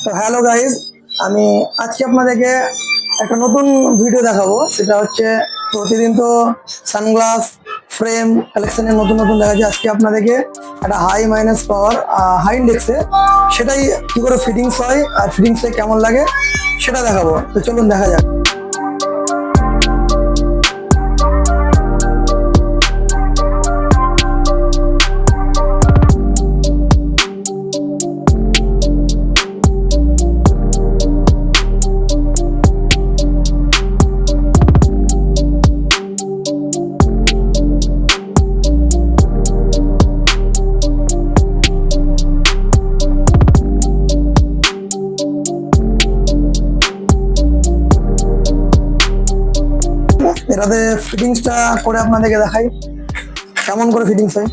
তো hello guys, আমি আজকে আপনাদেরকে একটা নতুন ভিডিও দেখাবো। সেটা হচ্ছে প্রতিদিন তো সানগ্লাস ফ্রেম কালেকশনের নতুন নতুন দেখা যায়। আজকে আপনাদেরকে একটা হাই মাইনাস পাওয়ার হাই ইন্ডেক্সে সেটাই কি করে ফিটিংস হয় আর ফিটিংসে কেমন লাগে সেটা দেখাবো। তো চলুন দেখা যাক। এটাতে ফিটিংসটা করে আপনাদেরকে দেখাই কেমন করে ফিটিংস হয়।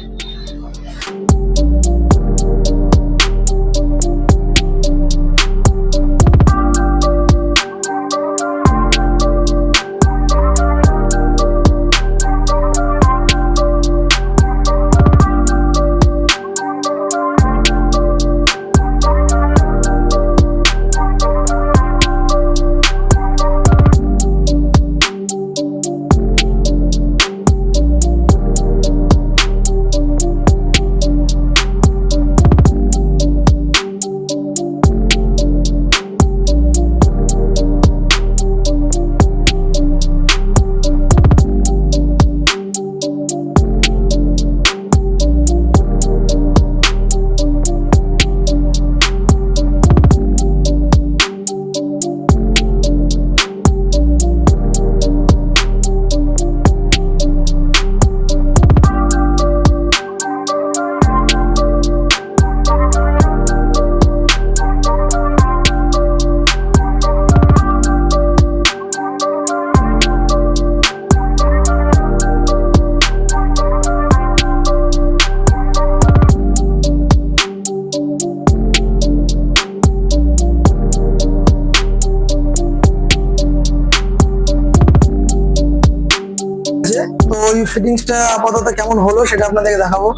তো ওই ফিটিংসটা আপাতত কেমন হলো সেটা আপনাদেরকে দেখাবো।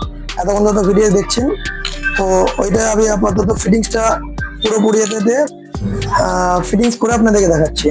এতক্ষণ তো ভিডিও দেখছেন, তো ওইটা আমি আপাতত ফিটিংসটা পুরোপুরি এতে ফিটিংস করে আপনাদেরকে দেখাচ্ছি।